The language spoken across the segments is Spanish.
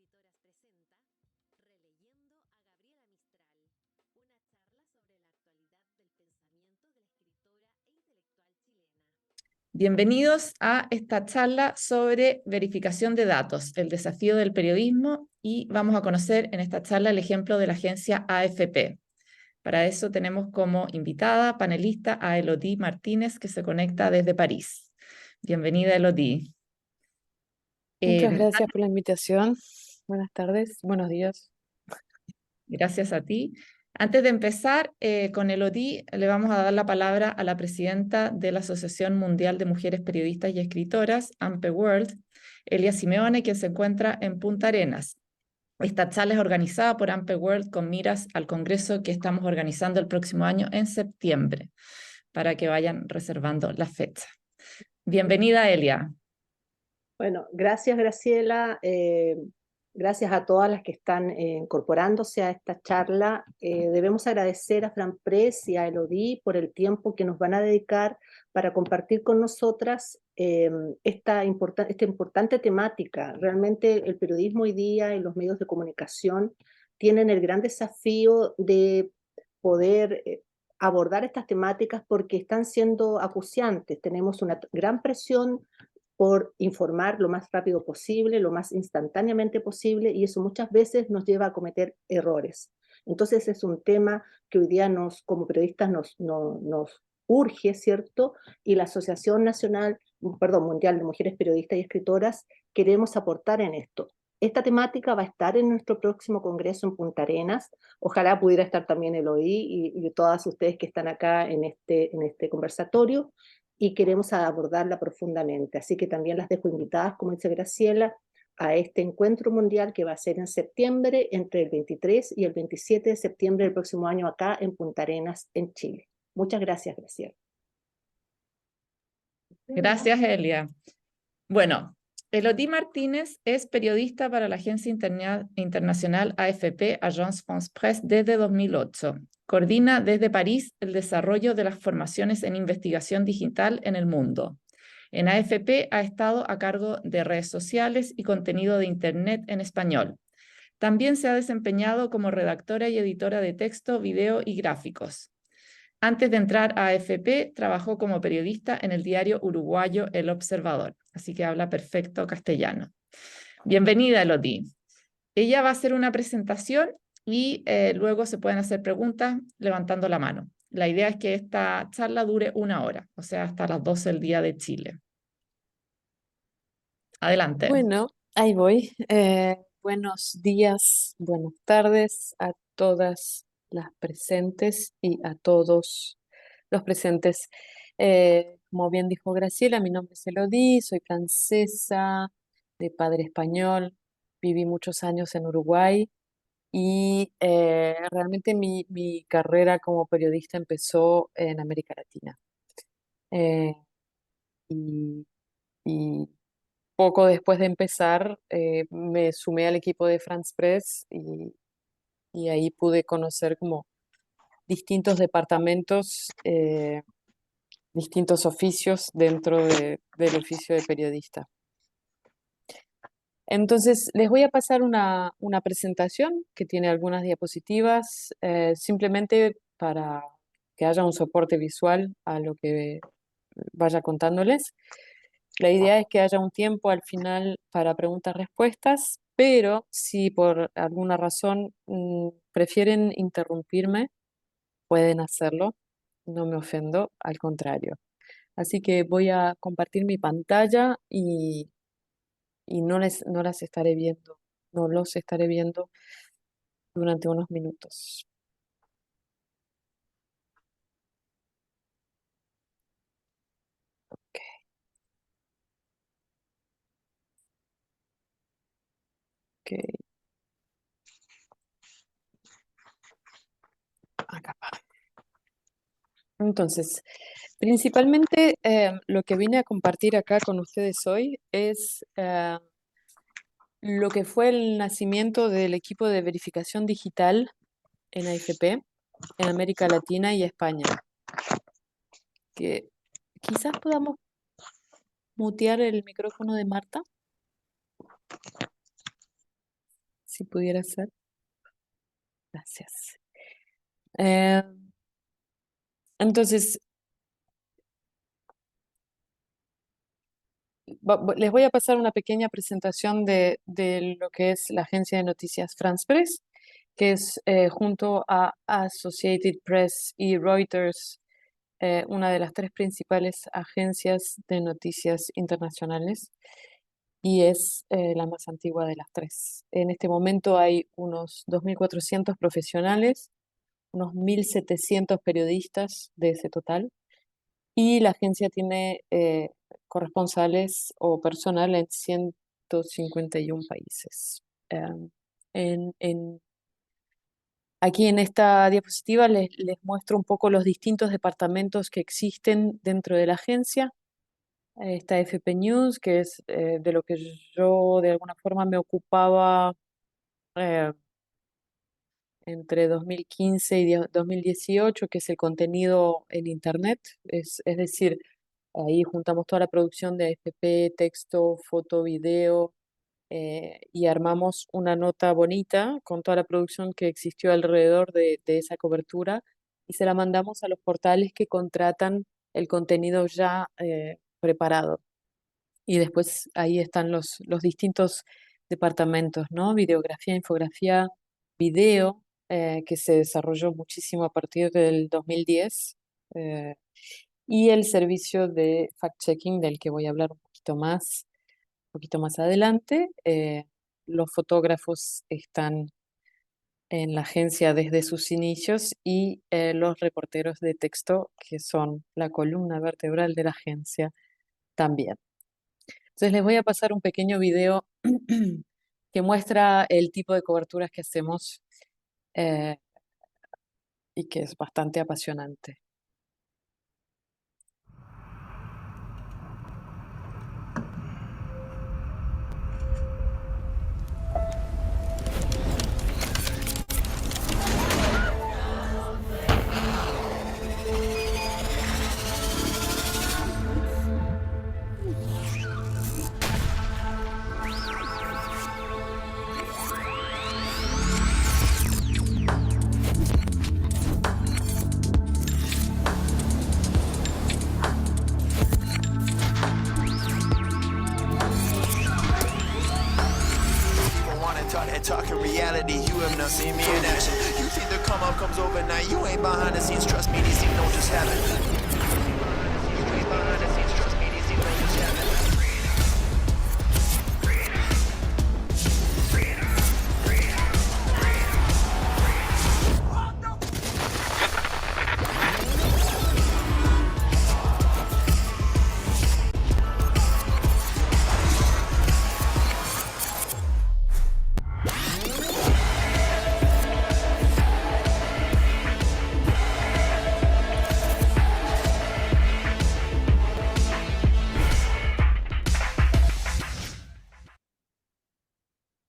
Escritoras presenta Releyendo a Gabriela Mistral, una charla sobre la actualidad del pensamiento de la escritora e intelectual chilena. Bienvenidos a esta charla sobre verificación de datos, el desafío del periodismo, y vamos a conocer en esta charla el ejemplo de la agencia AFP. Para eso tenemos como invitada, panelista, a Elodie Martínez, que se conecta desde París. Bienvenida, Elodie. Muchas gracias por la invitación. Buenas tardes, buenos días. Gracias a ti. Antes de empezar con Elodie, le vamos a dar la palabra a la presidenta de la Asociación Mundial de Mujeres Periodistas y Escritoras, AMPE World, Elia Simeone, quien se encuentra en Punta Arenas. Esta charla es organizada por AMPE World con miras al congreso que estamos organizando el próximo año en septiembre, para que vayan reservando la fecha. Bienvenida, Elia. Bueno, gracias Graciela, gracias a todas las que están incorporándose a esta charla. Debemos agradecer a Fran Press y a Elodie por el tiempo que nos van a dedicar para compartir con nosotras esta importante temática. Realmente el periodismo hoy día y los medios de comunicación tienen el gran desafío de poder abordar estas temáticas porque están siendo acuciantes. Tenemos una gran presión por informar lo más rápido posible, lo más instantáneamente posible, y eso muchas veces nos lleva a cometer errores. Entonces es un tema que hoy día como periodistas nos urge, ¿cierto? Y la Asociación Mundial de Mujeres Periodistas y Escritoras queremos aportar en esto. Esta temática va a estar en nuestro próximo congreso en Punta Arenas. Ojalá pudiera estar también Elodie y todas ustedes que están acá en este conversatorio, y queremos abordarla profundamente. Así que también las dejo invitadas, como dice Graciela, a este encuentro mundial que va a ser en septiembre, entre el 23 y el 27 de septiembre del próximo año, acá en Punta Arenas, en Chile. Muchas gracias, Graciela. Gracias, Elia. Bueno, Elodie Martínez es periodista para la agencia internacional AFP, Agence France Presse, desde 2008. Coordina desde París el desarrollo de las formaciones en investigación digital en el mundo. En AFP ha estado a cargo de redes sociales y contenido de Internet en español. También se ha desempeñado como redactora y editora de texto, video y gráficos. Antes de entrar a AFP, trabajó como periodista en el diario uruguayo El Observador, así que habla perfecto castellano. Bienvenida, Elodie. Ella va a hacer una presentación y luego se pueden hacer preguntas levantando la mano. La idea es que esta charla dure 1 hora, o sea, hasta las 12 del día de Chile. Adelante. Bueno, ahí voy. Buenos días, buenas tardes a todas las presentes y a todos los presentes. Como bien dijo Graciela, mi nombre es Elodie, soy francesa, de padre español, viví muchos años en Uruguay y realmente mi carrera como periodista empezó en América Latina. Eh, y, y poco después de empezar, me sumé al equipo de France Press y ahí pude conocer como distintos departamentos, distintos oficios dentro del oficio de periodista. Entonces, les voy a pasar una presentación que tiene algunas diapositivas, simplemente para que haya un soporte visual a lo que vaya contándoles. La idea es que haya un tiempo al final para preguntas-respuestas, pero si por alguna razón prefieren interrumpirme, pueden hacerlo, no me ofendo, al contrario. Así que voy a compartir mi pantalla y no las estaré viendo, no los estaré viendo durante unos minutos. Ok. Ok. Acá. Entonces, principalmente lo que vine a compartir acá con ustedes hoy es lo que fue el nacimiento del equipo de verificación digital en AFP, en América Latina y España. Que quizás podamos mutear el micrófono de Marta. si pudiera ser. Gracias. Eh, entonces, les voy a pasar una pequeña presentación de lo que es la agencia de noticias France Press, que es junto a Associated Press y Reuters, una de las tres principales agencias de noticias internacionales y es la más antigua de las tres. En este momento hay unos 2.400 profesionales, unos 1.700 periodistas de ese total y la agencia tiene corresponsales o personal en 151 países. Aquí en esta diapositiva les muestro un poco los distintos departamentos que existen dentro de la agencia. Está FP News, que es de lo que yo de alguna forma me ocupaba eh, entre 2015 y 2018, que es el contenido en Internet. Es decir, ahí juntamos toda la producción de AFP, texto, foto, video, y armamos una nota bonita con toda la producción que existió alrededor de esa cobertura y se la mandamos a los portales que contratan el contenido ya preparado. Y después ahí están los distintos departamentos, ¿no? Videografía, infografía, video, que se desarrolló muchísimo a partir del 2010, eh, y el servicio de fact-checking del que voy a hablar un poquito más adelante. Los fotógrafos están en la agencia desde sus inicios y los reporteros de texto, que son la columna vertebral de la agencia también. Entonces les voy a pasar un pequeño video que muestra el tipo de coberturas que hacemos eh, y que es bastante apasionante. Talking reality, you have not seen me in action. You think the come up comes overnight? You ain't behind the scenes, trust me, these things don't just happen. You ain't behind the scenes, trust me, these things don't just happen.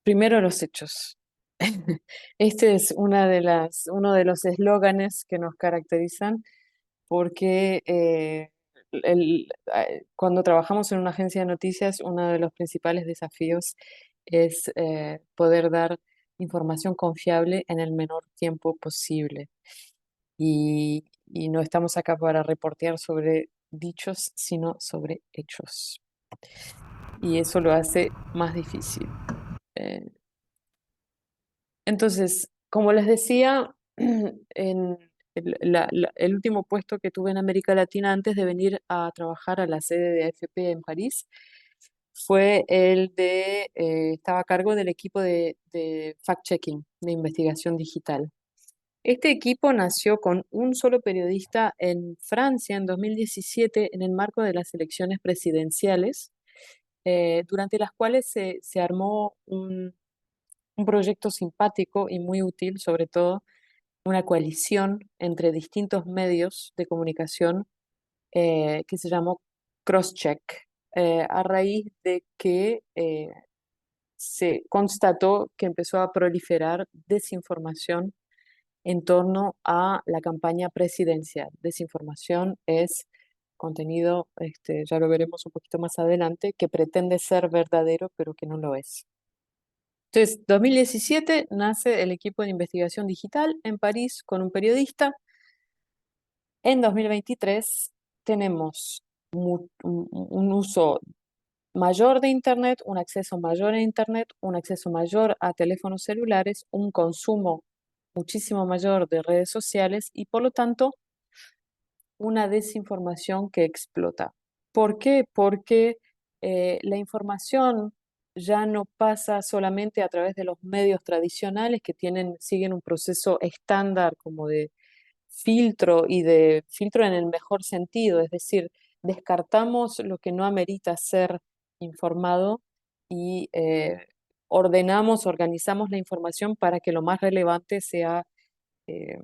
Primero los hechos. Este es uno de los eslóganes que nos caracterizan porque cuando trabajamos en una agencia de noticias, uno de los principales desafíos es poder dar información confiable en el menor tiempo posible. Y no estamos acá para reportear sobre dichos, sino sobre hechos. Y eso lo hace más difícil. Entonces, como les decía, en el último puesto que tuve en América Latina antes de venir a trabajar a la sede de AFP en París fue estaba a cargo del equipo de fact-checking, de investigación digital. Este equipo nació con un solo periodista en Francia en 2017 en el marco de las elecciones presidenciales, durante las cuales se armó un proyecto simpático y muy útil, sobre todo una coalición entre distintos medios de comunicación que se llamó Crosscheck, a raíz de que se constató que empezó a proliferar desinformación en torno a la campaña presidencial. Desinformación es contenido, ya lo veremos un poquito más adelante, que pretende ser verdadero, pero que no lo es. Entonces, 2017 nace el equipo de investigación digital en París con un periodista. En 2023 tenemos un uso mayor de Internet, un acceso mayor a Internet, un acceso mayor a teléfonos celulares, un consumo muchísimo mayor de redes sociales y por lo tanto una desinformación que explota. ¿Por qué? Porque la información ya no pasa solamente a través de los medios tradicionales que siguen un proceso estándar como de filtro y de filtro en el mejor sentido, es decir, descartamos lo que no amerita ser informado y organizamos la información para que lo más relevante sea eh,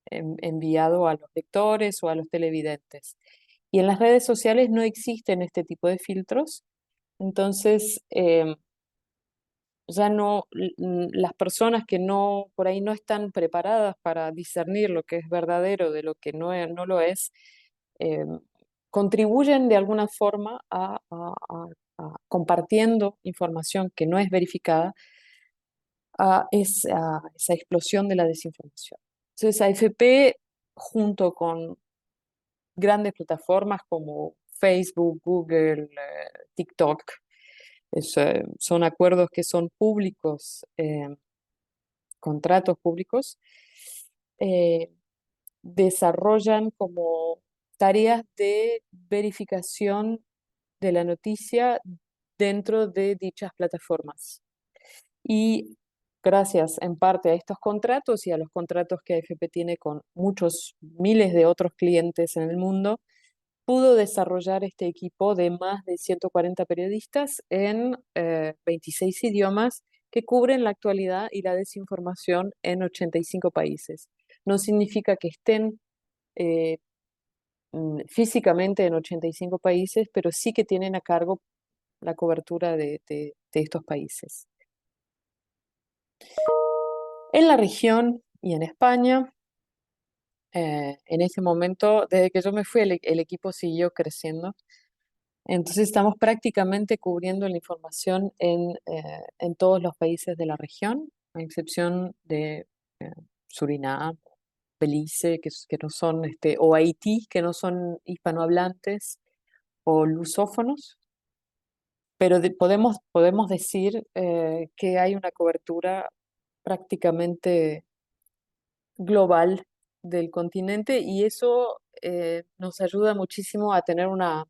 enviado a los lectores o a los televidentes. Y en las redes sociales no existen este tipo de filtros, entonces ya no, las personas que no, por ahí no están preparadas para discernir lo que es verdadero de lo que no lo es, eh, contribuyen de alguna forma a compartiendo información que no es verificada a esa explosión de la desinformación. Entonces, AFP, junto con grandes plataformas como Facebook, Google, TikTok, son acuerdos que son públicos, contratos públicos, eh, desarrollan como tareas de verificación de la noticia dentro de dichas plataformas. Y gracias en parte a estos contratos y a los contratos que AFP tiene con muchos miles de otros clientes en el mundo, pudo desarrollar este equipo de más de 140 periodistas en 26 idiomas que cubren la actualidad y la desinformación en 85 países. No significa que estén eh, físicamente en 85 países, pero sí que tienen a cargo la cobertura de estos países. En la región y en España, en este momento, desde que yo me fui, el equipo siguió creciendo. Entonces estamos prácticamente cubriendo la información en todos los países de la región, a excepción de Surinam, Belice, que no son, o Haití, que no son hispanohablantes o lusófonos, pero podemos decir que hay una cobertura prácticamente global del continente y eso nos ayuda muchísimo a tener una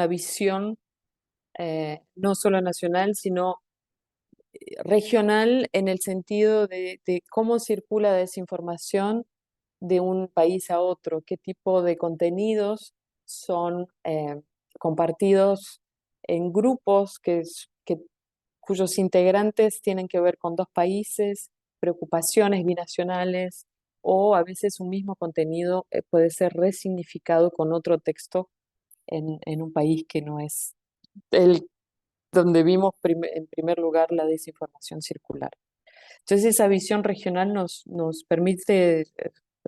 visión no solo nacional, sino regional en el sentido de cómo circula desinformación de un país a otro, qué tipo de contenidos son compartidos en grupos cuyos integrantes tienen que ver con dos países, preocupaciones binacionales, o a veces un mismo contenido puede ser resignificado con otro texto en un país que no es el donde vimos en primer lugar la desinformación circular. Entonces esa visión regional nos permite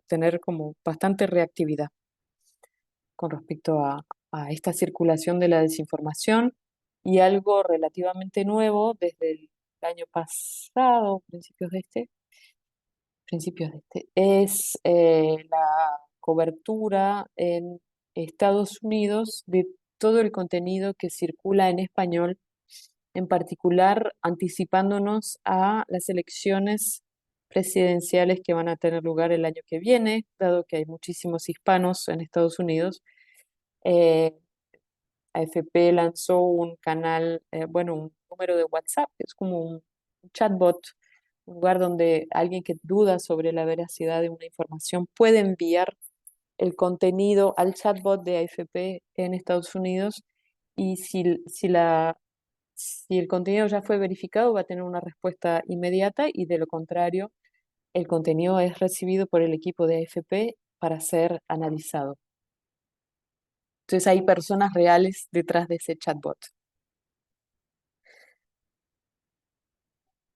tener como bastante reactividad con respecto a esta circulación de la desinformación y algo relativamente nuevo desde el año pasado, principios de este, es la cobertura en Estados Unidos de todo el contenido que circula en español, en particular anticipándonos a las elecciones presidenciales que van a tener lugar el año que viene, dado que hay muchísimos hispanos en Estados Unidos. eh, AFP lanzó un canal, bueno, un número de WhatsApp, que es como un chatbot, un lugar donde alguien que duda sobre la veracidad de una información puede enviar el contenido al chatbot de AFP en Estados Unidos y si el contenido ya fue verificado va a tener una respuesta inmediata y de lo contrario, el contenido es recibido por el equipo de AFP para ser analizado. Entonces hay personas reales detrás de ese chatbot.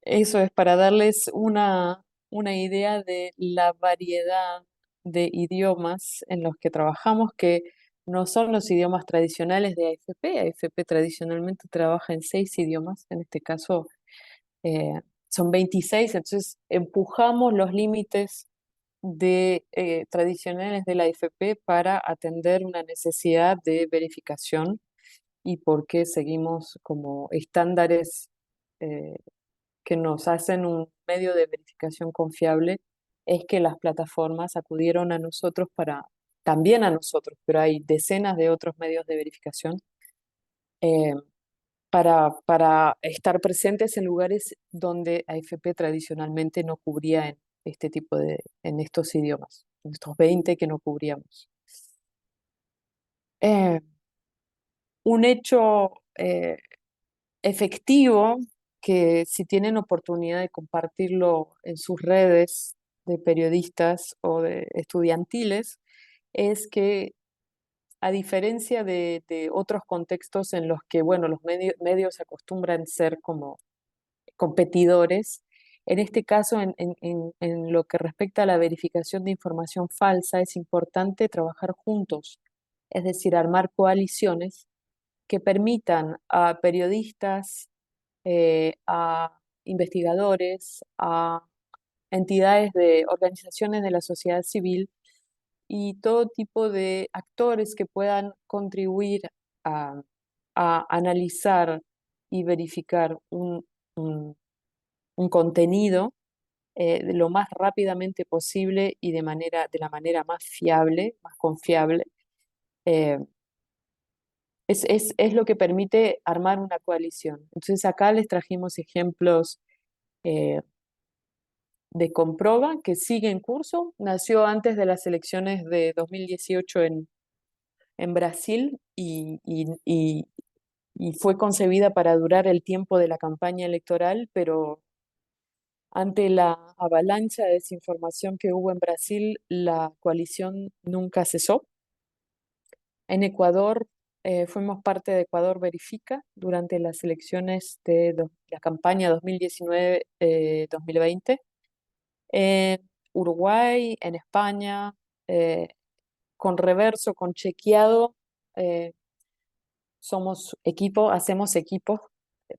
Eso es para darles una idea de la variedad de idiomas en los que trabajamos, que no son los idiomas tradicionales de AFP. AFP tradicionalmente trabaja en 6 idiomas, en este caso son 26, entonces empujamos los límites tradicionales de la AFP para atender una necesidad de verificación y porque seguimos como estándares que nos hacen un medio de verificación confiable, es que las plataformas acudieron a nosotros también a nosotros, pero hay decenas de otros medios de verificación, eh, para estar presentes en lugares donde AFP tradicionalmente no cubría en estos idiomas, en estos 20 que no cubríamos. Un hecho efectivo que si tienen oportunidad de compartirlo en sus redes de periodistas o de estudiantiles, es que a diferencia de otros contextos en los que, bueno, los medios acostumbran ser como competidores, en este caso, en lo que respecta a la verificación de información falsa, es importante trabajar juntos, es decir, armar coaliciones que permitan a periodistas, a investigadores, a entidades de organizaciones de la sociedad civil y todo tipo de actores que puedan contribuir a, a analizar y verificar un contenido de lo más rápidamente posible y de la manera más fiable, más confiable. eh, es lo que permite armar una coalición. Entonces acá les trajimos ejemplos eh, de Comproba, que sigue en curso. Nació antes de las elecciones de 2018 en Brasil y fue concebida para durar el tiempo de la campaña electoral, pero ante la avalancha de desinformación que hubo en Brasil, la coalición nunca cesó. En Ecuador, fuimos parte de Ecuador Verifica durante las elecciones de la campaña 2019-2020. En Uruguay, en España, con Reverso, con Chequeado, hacemos equipos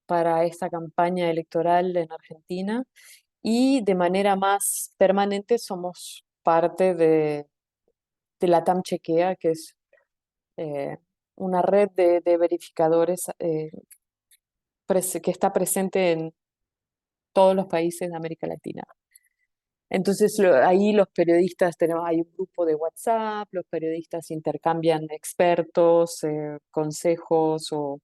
para esta campaña electoral en Argentina y de manera más permanente somos parte de la TAM Chequea, que es eh, una red de verificadores que está presente en todos los países de América Latina. Entonces ahí los periodistas hay un grupo de WhatsApp, los periodistas intercambian expertos, consejos, o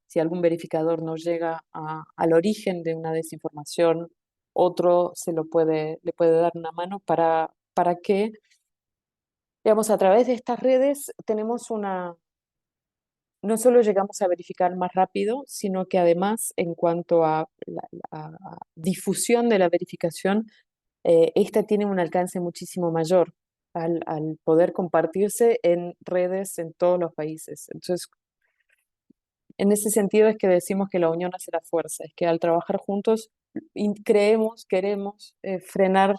si algún verificador no llega al origen de una desinformación, otro le puede dar una mano para que, digamos, a través de estas redes no solo llegamos a verificar más rápido, sino que además en cuanto a a difusión de la verificación, esta tiene un alcance muchísimo mayor al poder compartirse en redes en todos los países. Entonces, en ese sentido es que decimos que la unión hace la fuerza, es que al trabajar juntos queremos frenar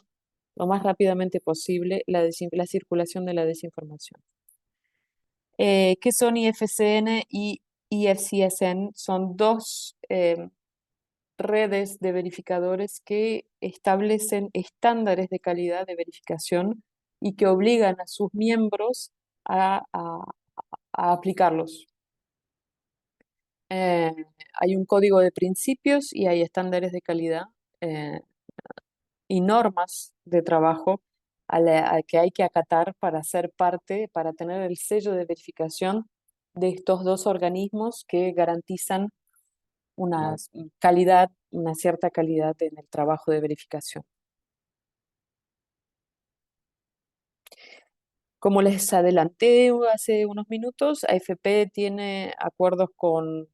lo más rápidamente posible la circulación de la desinformación. ¿Qué son IFCN y IFCSN? Son dos redes de verificadores que establecen estándares de calidad de verificación y que obligan a sus miembros a aplicarlos. Hay un código de principios y hay estándares de calidad y normas de trabajo a que hay que acatar para ser parte, para tener el sello de verificación de estos dos organismos que garantizan una cierta calidad en el trabajo de verificación. Como les adelanté hace unos minutos, AFP tiene acuerdos con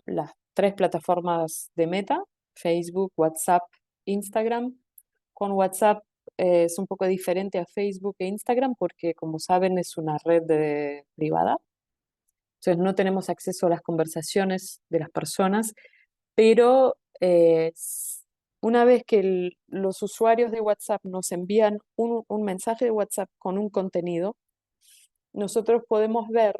las 3 plataformas de Meta: Facebook, WhatsApp, Instagram. Con WhatsApp es un poco diferente a Facebook e Instagram porque, como saben, es una red privada. Entonces no tenemos acceso a las conversaciones de las personas, pero una vez que los usuarios de WhatsApp nos envían un mensaje de WhatsApp con un contenido, nosotros podemos ver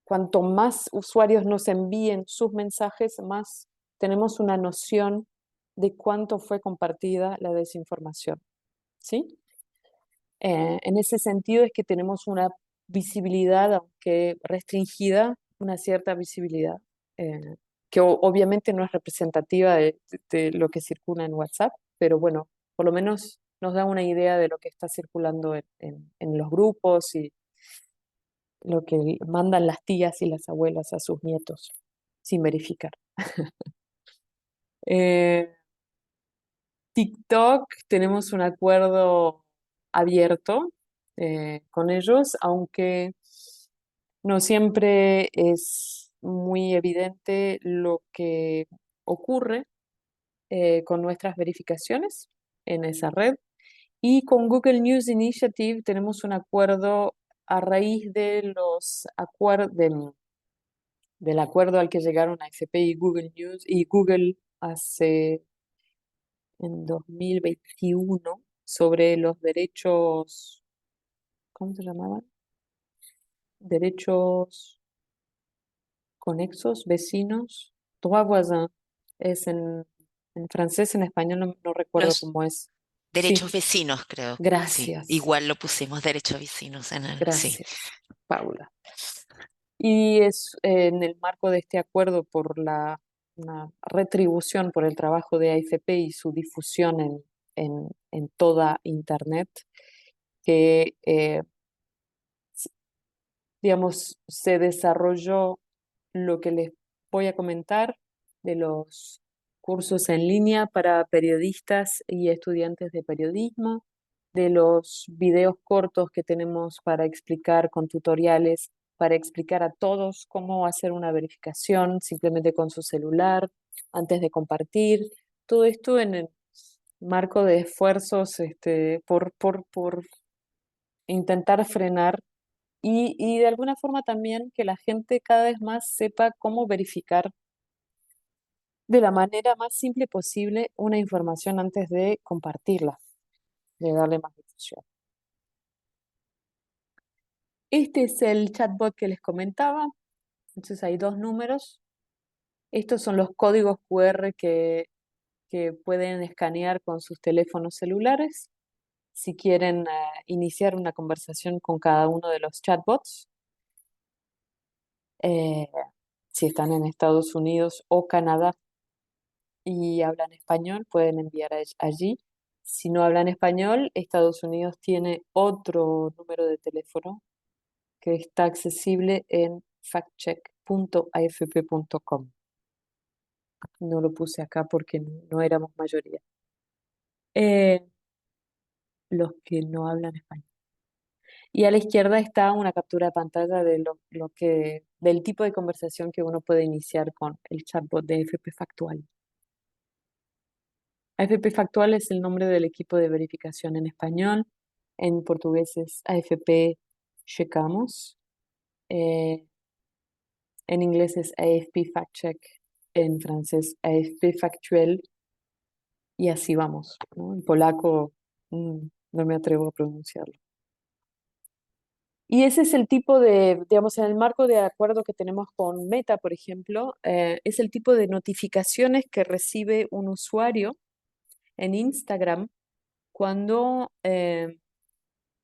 cuanto más usuarios nos envíen sus mensajes, más tenemos una noción de cuánto fue compartida la desinformación, ¿sí? En ese sentido es que tenemos una visibilidad, aunque restringida, una cierta visibilidad, que obviamente no es representativa de lo que circula en WhatsApp, pero bueno, por lo menos nos da una idea de lo que está circulando en los grupos y lo que mandan las tías y las abuelas a sus nietos, sin verificar. Eh, TikTok, tenemos un acuerdo abierto con ellos, aunque no siempre es muy evidente lo que ocurre con nuestras verificaciones en esa red. Y con Google News Initiative tenemos un acuerdo a raíz de los del acuerdo al que llegaron AFP y Google News y Google hace en 2021 sobre los derechos, ¿cómo se llamaban? Derechos conexos, vecinos, droit voisin, es en francés, en español no recuerdo Los cómo es. Sí, derechos vecinos, creo. Sí, gracias, igual lo pusimos derechos vecinos en el, sí. gracias, Paula. Y es en el marco de este acuerdo por una retribución por el trabajo de AFP y su difusión en toda Internet, que digamos, se desarrolló lo que les voy a comentar de los cursos en línea para periodistas y estudiantes de periodismo, de los videos cortos que tenemos para explicar con tutoriales, para explicar a todos cómo hacer una verificación simplemente con su celular, antes de compartir. Todo esto en el marco de esfuerzos por intentar frenar y de alguna forma también que la gente cada vez más sepa cómo verificar de la manera más simple posible una información antes de compartirla, de darle más difusión. Este es el chatbot que les comentaba. Entonces hay dos números. Estos son los códigos QR que pueden escanear con sus teléfonos celulares si quieren iniciar una conversación con cada uno de los chatbots. Si están en Estados Unidos o Canadá y hablan español, pueden enviar allí. Si no hablan español, Estados Unidos tiene otro número de teléfono que está accesible en factcheck.afp.com. No lo puse acá porque no éramos mayoría. Los que no hablan español. Y a la izquierda está una captura de pantalla de del tipo de conversación que uno puede iniciar con el chatbot de AFP Factual. AFP Factual es el nombre del equipo de verificación en español. En portugués es AFP Checamos. En inglés es AFP Fact Check. En francés AFP Factuel. Y así vamos, ¿no? En polaco no me atrevo a pronunciarlo. Y ese es el tipo de, digamos, en el marco de acuerdo que tenemos con Meta, por ejemplo, es el tipo de notificaciones que recibe un usuario en Instagram cuando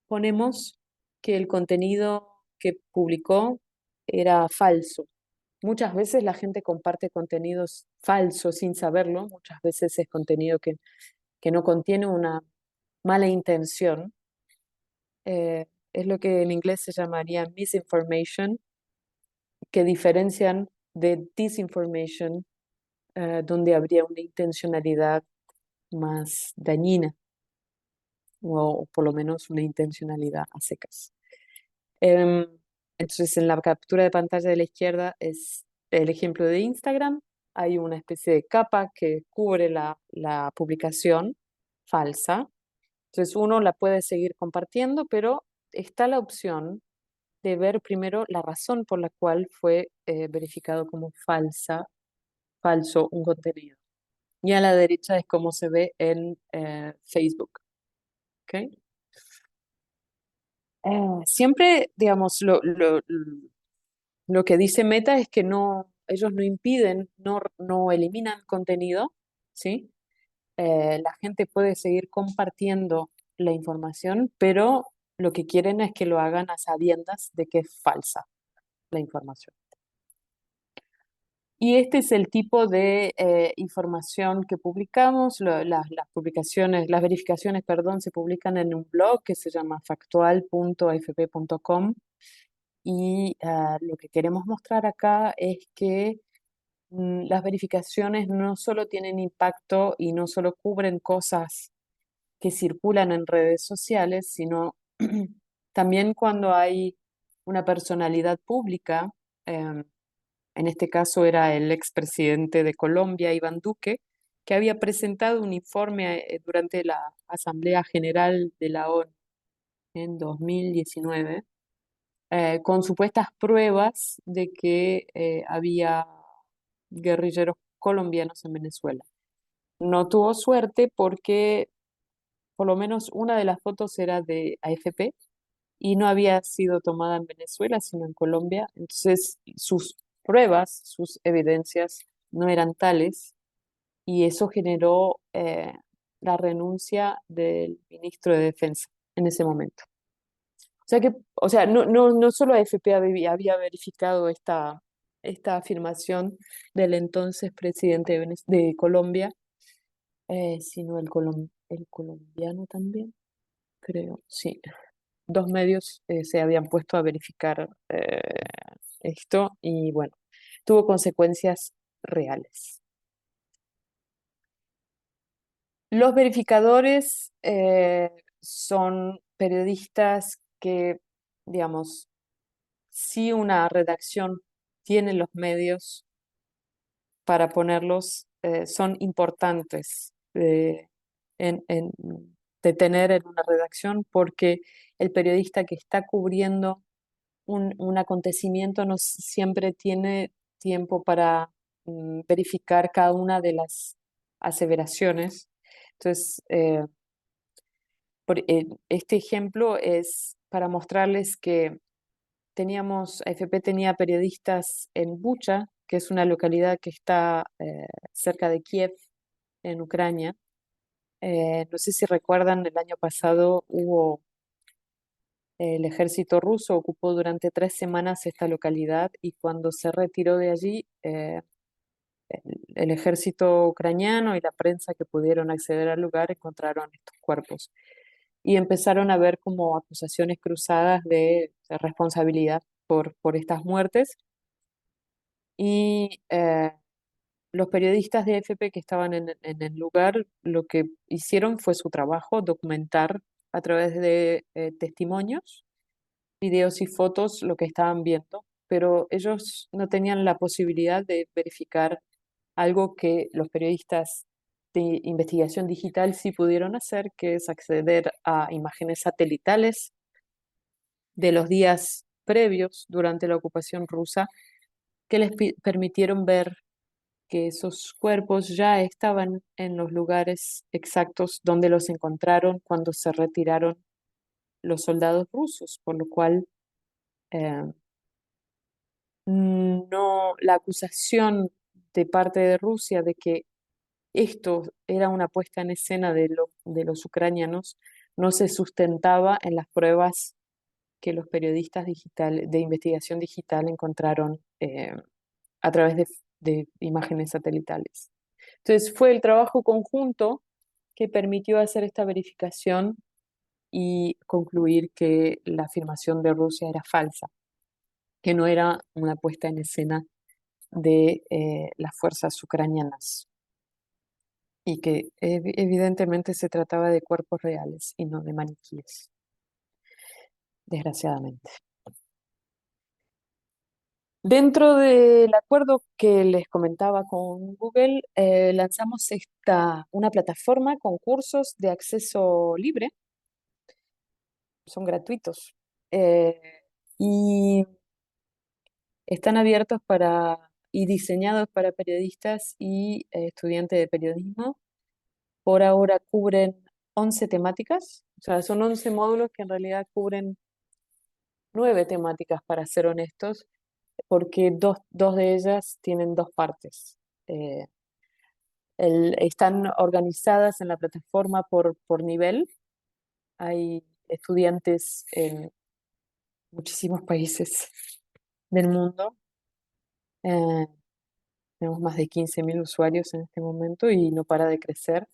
ponemos que el contenido que publicó era falso. Muchas veces la gente comparte contenidos falsos sin saberlo, muchas veces es contenido que no contiene una mala intención. Es lo que en inglés se llamaría misinformation, que diferencian de disinformation, donde habría una intencionalidad más dañina, o por lo menos una intencionalidad a secas. Entonces, en la captura de pantalla de la izquierda es el ejemplo de Instagram. Hay una especie de capa que cubre la publicación falsa. Entonces, uno la puede seguir compartiendo, pero está la opción de ver primero la razón por la cual fue verificado como falso un contenido. Y a la derecha es como se ve en Facebook. ¿Okay? Siempre, digamos, lo que dice Meta es que ellos no impiden, no eliminan contenido, ¿sí? La gente puede seguir compartiendo la información, pero lo que quieren es que lo hagan a sabiendas de que es falsa la información. Y este es el tipo de información que publicamos. Las publicaciones, las verificaciones, perdón, se publican en un blog que se llama factual.afp.com. Y lo que queremos mostrar acá es que las verificaciones no solo tienen impacto y no solo cubren cosas que circulan en redes sociales, sino también cuando hay una personalidad pública, en este caso era el expresidente de Colombia, Iván Duque, que había presentado un informe durante la Asamblea General de la ONU en 2019, con supuestas pruebas de que había guerrilleros colombianos en Venezuela. No tuvo suerte porque por lo menos una de las fotos era de AFP y no había sido tomada en Venezuela, sino en Colombia. Entonces, sus pruebas, sus evidencias no eran tales y eso generó la renuncia del ministro de Defensa en ese momento. O sea, no solo AFP había verificado esta afirmación del entonces presidente de Colombia, sino el colombiano también, creo, sí. Dos medios se habían puesto a verificar esto y bueno, tuvo consecuencias reales. Los verificadores son periodistas que, digamos, si una redacción tiene los medios para ponerlos, son importantes de tener en una redacción porque el periodista que está cubriendo un acontecimiento no siempre tiene tiempo para verificar cada una de las aseveraciones. Entonces, este ejemplo es para mostrarles que AFP tenía periodistas en Bucha, que es una localidad que está cerca de Kiev, en Ucrania. No sé si recuerdan, el año pasado el ejército ruso ocupó durante 3 semanas esta localidad y cuando se retiró de allí, el ejército ucraniano y la prensa que pudieron acceder al lugar encontraron estos cuerpos y empezaron a ver como acusaciones cruzadas de responsabilidad por estas muertes. Y los periodistas de AFP que estaban en el lugar, lo que hicieron fue su trabajo, documentar a través de testimonios, videos y fotos lo que estaban viendo, pero ellos no tenían la posibilidad de verificar algo que los periodistas de investigación digital sí pudieron hacer, que es acceder a imágenes satelitales de los días previos durante la ocupación rusa, que les permitieron ver que esos cuerpos ya estaban en los lugares exactos donde los encontraron cuando se retiraron los soldados rusos, por lo cual no, la acusación de parte de Rusia de que esto era una puesta en escena de los ucranianos no se sustentaba en las pruebas que los periodistas de investigación digital encontraron a través de imágenes satelitales. Entonces fue el trabajo conjunto que permitió hacer esta verificación y concluir que la afirmación de Rusia era falsa, que no era una puesta en escena de las fuerzas ucranianas y que evidentemente se trataba de cuerpos reales y no de maniquíes, desgraciadamente. Dentro del acuerdo que les comentaba con Google, lanzamos una plataforma con cursos de acceso libre, son gratuitos, y están abiertos y diseñados para periodistas y estudiantes de periodismo. Por ahora cubren 11 temáticas, o sea, son 11 módulos que en realidad cubren 9 temáticas, para ser honestos, porque dos de ellas tienen 2 partes. Están organizadas en la plataforma por nivel. Hay estudiantes en muchísimos países del mundo. Tenemos más de 15.000 usuarios en este momento y no para de crecer.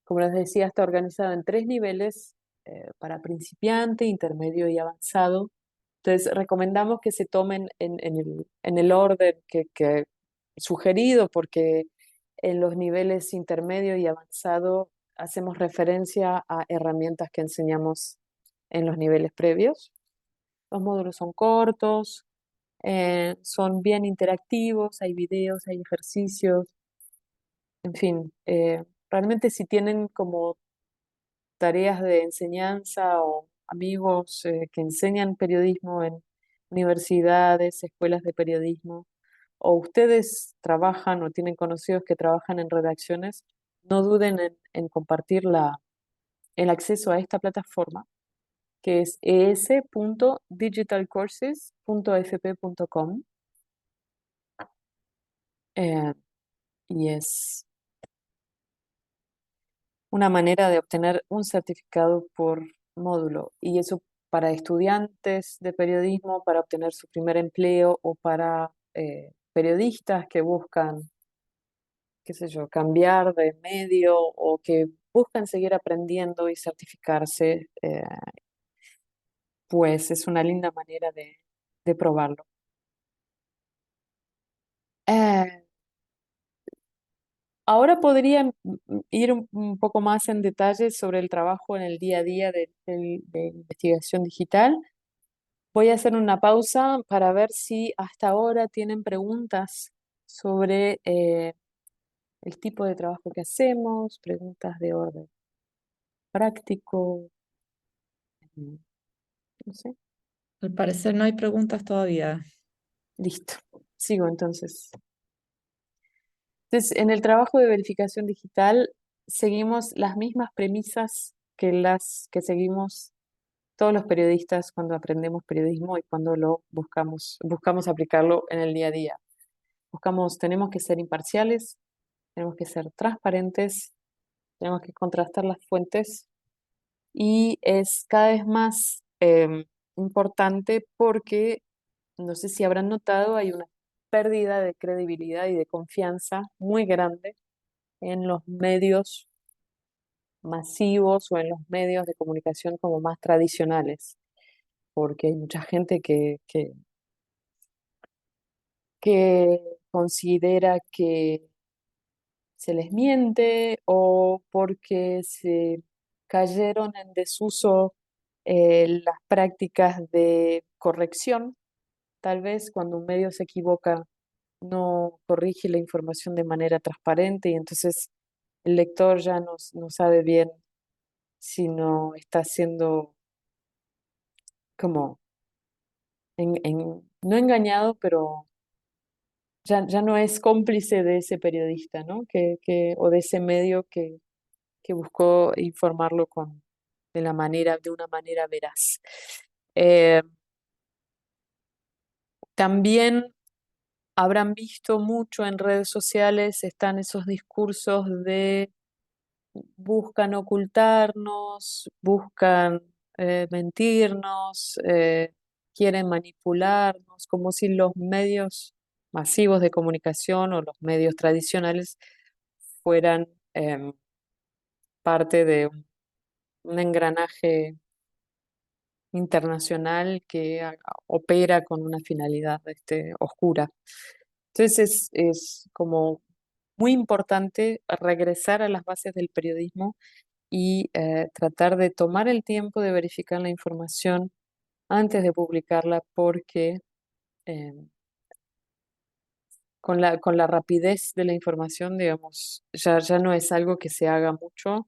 Como les decía, está organizado en 3 niveles, para principiante, intermedio y avanzado. Entonces, recomendamos que se tomen en el orden que sugerido, porque en los niveles intermedio y avanzado hacemos referencia a herramientas que enseñamos en los niveles previos. Los módulos son cortos, son bien interactivos, hay videos, hay ejercicios, en fin, realmente si tienen como tareas de enseñanza o amigos que enseñan periodismo en universidades, escuelas de periodismo, o ustedes trabajan o tienen conocidos que trabajan en redacciones, no duden en compartir el acceso a esta plataforma, que es es.digitalcourses.fp.com, y es una manera de obtener un certificado por módulo, y eso para estudiantes de periodismo, para obtener su primer empleo, o para periodistas que buscan, qué sé yo, cambiar de medio o que buscan seguir aprendiendo y certificarse, pues es una linda manera de probarlo. Eh, Ahora podría ir un poco más en detalle sobre el trabajo en el día a día de investigación digital. Voy a hacer una pausa para ver si hasta ahora tienen preguntas sobre el tipo de trabajo que hacemos, preguntas de orden práctico, no sé. Al parecer no hay preguntas todavía. Listo, sigo entonces. Entonces, en el trabajo de verificación digital seguimos las mismas premisas que las que seguimos todos los periodistas cuando aprendemos periodismo y cuando lo buscamos aplicarlo en el día a día. Tenemos que ser imparciales, tenemos que ser transparentes, tenemos que contrastar las fuentes, y es cada vez más importante porque, no sé si habrán notado, hay una pérdida de credibilidad y de confianza muy grande en los medios masivos o en los medios de comunicación como más tradicionales, porque hay mucha gente que considera que se les miente, o porque se cayeron en desuso las prácticas de corrección. Tal vez cuando un medio se equivoca, no corrige la información de manera transparente, y entonces el lector ya no sabe bien si no está siendo como no engañado, pero ya no es cómplice de ese periodista, ¿no? O de ese medio que buscó informarlo de una manera veraz. Eh, También habrán visto mucho en redes sociales, están esos discursos de buscan ocultarnos, buscan mentirnos, quieren manipularnos, como si los medios masivos de comunicación o los medios tradicionales fueran parte de un engranaje internacional que opera con una finalidad oscura. Entonces es como muy importante regresar a las bases del periodismo y tratar de tomar el tiempo de verificar la información antes de publicarla, porque eh, con la rapidez de la información, digamos, ya no es algo que se haga mucho.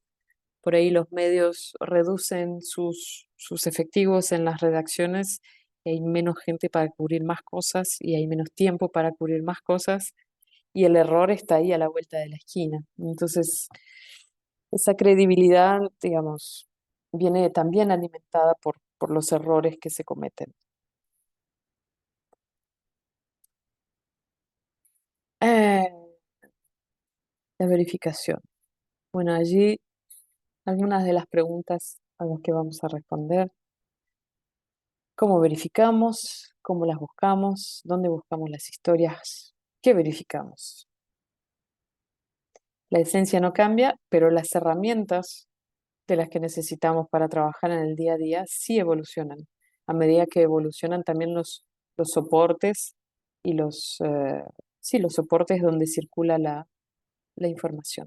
Por ahí los medios reducen sus efectivos en las redacciones, y hay menos gente para cubrir más cosas y hay menos tiempo para cubrir más cosas, y el error está ahí a la vuelta de la esquina. Entonces, esa credibilidad, digamos, viene también alimentada por los errores que se cometen. La verificación. Bueno, allí algunas de las preguntas a las que vamos a responder. ¿Cómo verificamos? ¿Cómo las buscamos? ¿Dónde buscamos las historias? ¿Qué verificamos? La esencia no cambia, pero las herramientas de las que necesitamos para trabajar en el día a día sí evolucionan. A medida que evolucionan también los soportes y los soportes donde circula la información.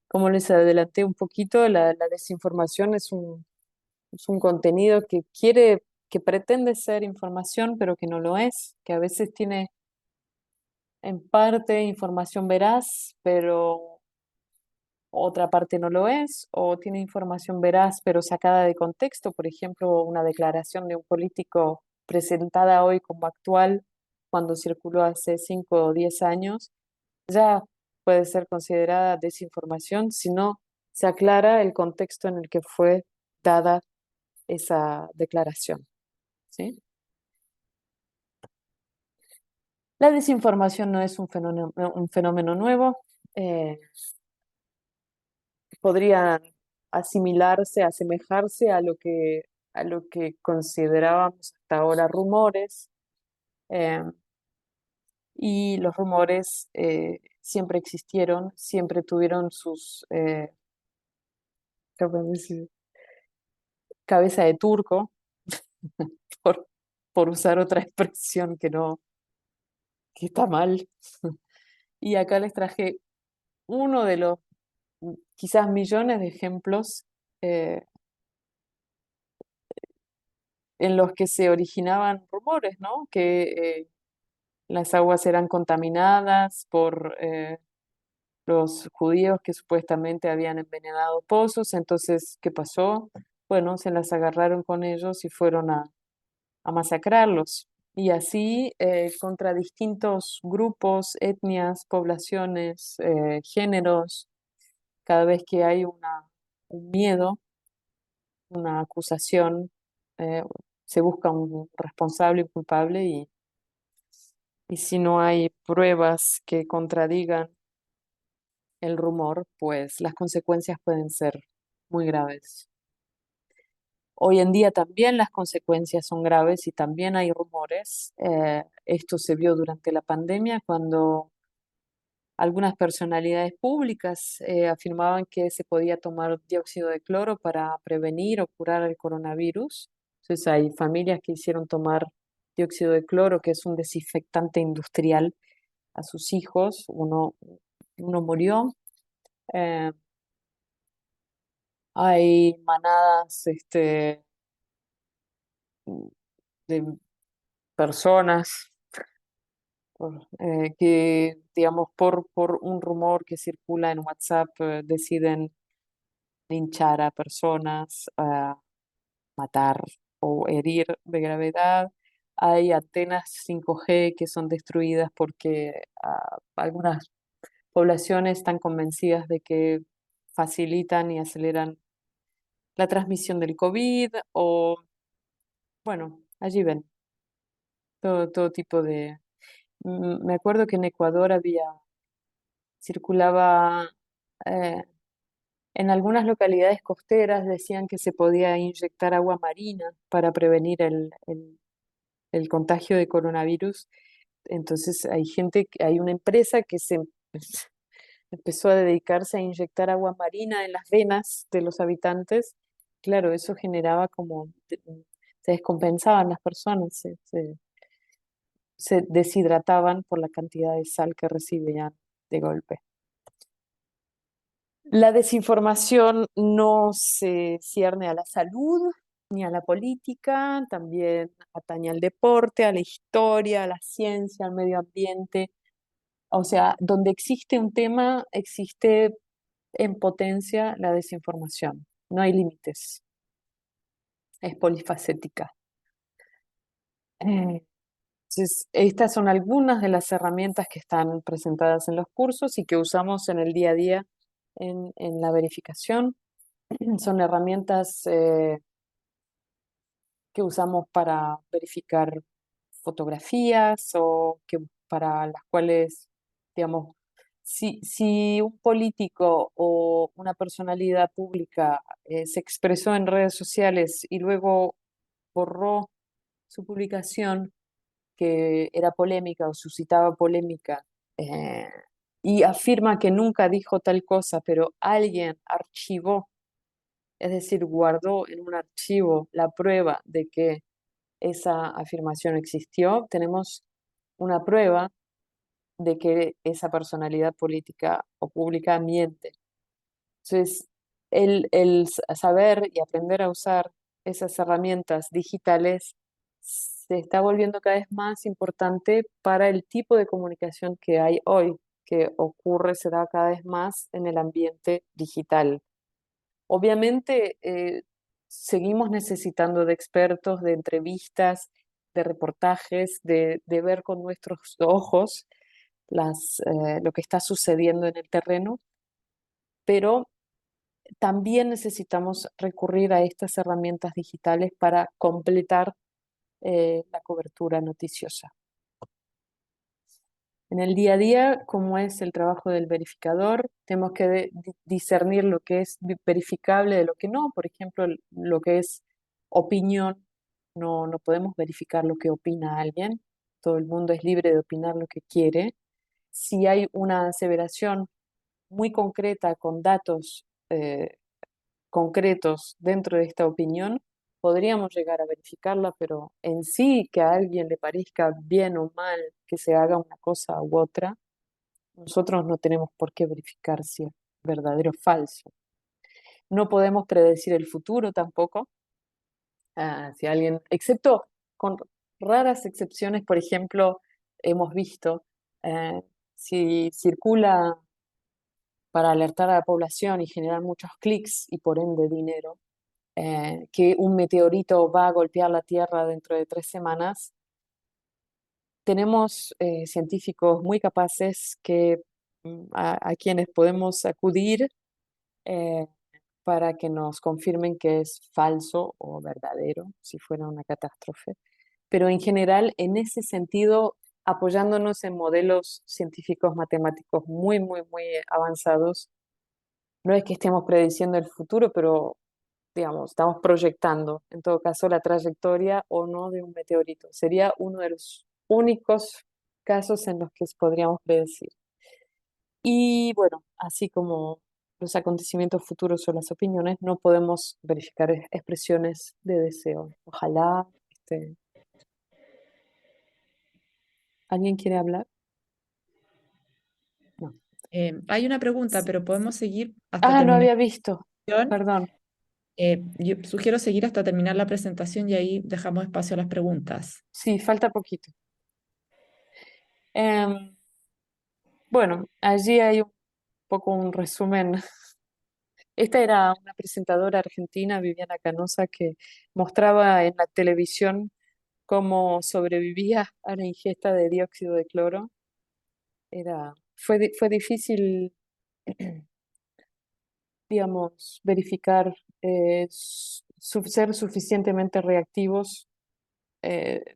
Como les adelanté un poquito, la desinformación es un contenido que pretende ser información, pero que no lo es, que a veces tiene en parte información veraz, pero otra parte no lo es, o tiene información veraz, pero sacada de contexto, por ejemplo, una declaración de un político presentada hoy como actual, cuando circuló hace 5 o 10 años, ya puede ser considerada desinformación si no se aclara el contexto en el que fue dada esa declaración, ¿sí? La desinformación no es un fenómeno nuevo, podría asimilarse, asemejarse a lo que considerábamos hasta ahora rumores, eh, y los rumores siempre existieron, siempre tuvieron sus ¿cómo decir? Cabeza de turco, por, por usar otra expresión que está mal. Y acá les traje uno de los quizás millones de ejemplos eh, en los que se originaban rumores, ¿no? Que las aguas eran contaminadas por los judíos que supuestamente habían envenenado pozos. Entonces, ¿qué pasó? Bueno, se las agarraron con ellos y fueron a masacrarlos. Y así contra distintos grupos, etnias, poblaciones, géneros, cada vez que hay un miedo, una acusación, eh, se busca un responsable y culpable y si no hay pruebas que contradigan el rumor, pues las consecuencias pueden ser muy graves. Hoy en día también las consecuencias son graves y también hay rumores. Esto se vio durante la pandemia cuando algunas personalidades públicas afirmaban que se podía tomar dióxido de cloro para prevenir o curar el coronavirus. Entonces hay familias que hicieron tomar dióxido de cloro, que es un desinfectante industrial, a sus hijos. Uno murió. Eh, Hay manadas de personas que, digamos, por un rumor que circula en WhatsApp, deciden linchar a personas, matar o herir de gravedad. Hay antenas 5G que son destruidas porque algunas poblaciones están convencidas de que facilitan y aceleran la transmisión del COVID o, bueno, allí ven, todo tipo de... Me acuerdo que en Ecuador circulaba eh, en algunas localidades costeras, decían que se podía inyectar agua marina para prevenir el contagio de coronavirus. Entonces hay una empresa que empezó a dedicarse a inyectar agua marina en las venas de los habitantes. Claro, eso generaba se descompensaban las personas, se deshidrataban por la cantidad de sal que recibían de golpe. La desinformación no se cierne a la salud ni a la política, también atañe al deporte, a la historia, a la ciencia, al medio ambiente. O sea, donde existe un tema, existe en potencia la desinformación. No hay límites. Es polifacética. Entonces, estas son algunas de las herramientas que están presentadas en los cursos y que usamos en el día a día en la verificación. Son herramientas que usamos para verificar fotografías o para las cuales, digamos, si un político o una personalidad pública se expresó en redes sociales y luego borró su publicación que era polémica o suscitaba polémica, eh, y afirma que nunca dijo tal cosa, pero alguien archivó, es decir, guardó en un archivo la prueba de que esa afirmación existió, tenemos una prueba de que esa personalidad política o pública miente. Entonces, el saber y aprender a usar esas herramientas digitales se está volviendo cada vez más importante para el tipo de comunicación que hay hoy, que ocurre, se da cada vez más en el ambiente digital. Obviamente, seguimos necesitando de expertos, de entrevistas, de reportajes, de ver con nuestros ojos lo que está sucediendo en el terreno, pero también necesitamos recurrir a estas herramientas digitales para completar la cobertura noticiosa. En el día a día, como es el trabajo del verificador, tenemos que discernir lo que es verificable de lo que no. Por ejemplo, lo que es opinión, no podemos verificar lo que opina alguien. Todo el mundo es libre de opinar lo que quiere. Si hay una aseveración muy concreta con datos concretos dentro de esta opinión, podríamos llegar a verificarla, pero en sí que a alguien le parezca bien o mal que se haga una cosa u otra, nosotros no tenemos por qué verificar si es verdadero o falso. No podemos predecir el futuro tampoco. Si alguien, excepto con raras excepciones, por ejemplo, hemos visto si circula para alertar a la población y generar muchos clics y por ende dinero, que un meteorito va a golpear la Tierra dentro de 3 semanas. Tenemos científicos muy capaces a quienes podemos acudir eh, para que nos confirmen que es falso o verdadero, si fuera una catástrofe. Pero en general, en ese sentido, apoyándonos en modelos científicos matemáticos muy, muy, muy avanzados, no es que estemos prediciendo el futuro, pero digamos, estamos proyectando, en todo caso, la trayectoria o no de un meteorito. Sería uno de los únicos casos en los que podríamos predecir. Y bueno, así como los acontecimientos futuros o las opiniones, no podemos verificar expresiones de deseo. Ojalá, ¿alguien quiere hablar? No. Hay una pregunta, pero podemos seguir hasta No terminar había visto, la presentación. perdón. Yo sugiero seguir hasta terminar la presentación y ahí dejamos espacio a las preguntas. Sí, falta poquito. Bueno, allí hay un poco un resumen. Esta era una presentadora argentina, Viviana Canosa, que mostraba en la televisión cómo sobrevivía a la ingesta de dióxido de cloro. Fue difícil, digamos, verificar, ser suficientemente reactivos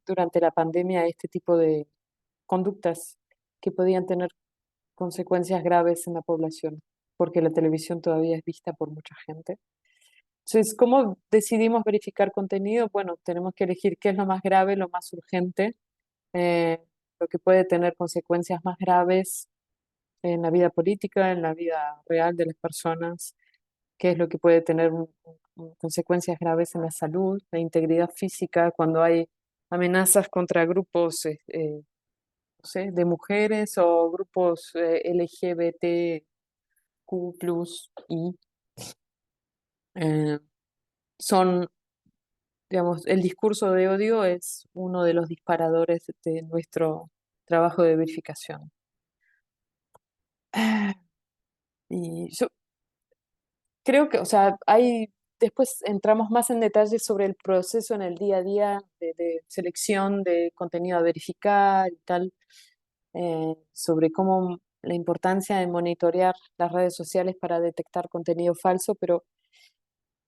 durante la pandemia a este tipo de conductas que podían tener consecuencias graves en la población, porque la televisión todavía es vista por mucha gente. Entonces, ¿cómo decidimos verificar contenido? Bueno, tenemos que elegir qué es lo más grave, lo más urgente, eh, lo que puede tener consecuencias más graves en la vida política, en la vida real de las personas, qué es lo que puede tener consecuencias graves en la salud, la integridad física, cuando hay amenazas contra grupos no sé, de mujeres o grupos LGBTQ+, y son, digamos, el discurso de odio es uno de los disparadores de nuestro trabajo de verificación. Y yo creo que, o sea, después entramos más en detalle sobre el proceso en el día a día de selección de contenido a verificar y tal, sobre cómo la importancia de monitorear las redes sociales para detectar contenido falso, pero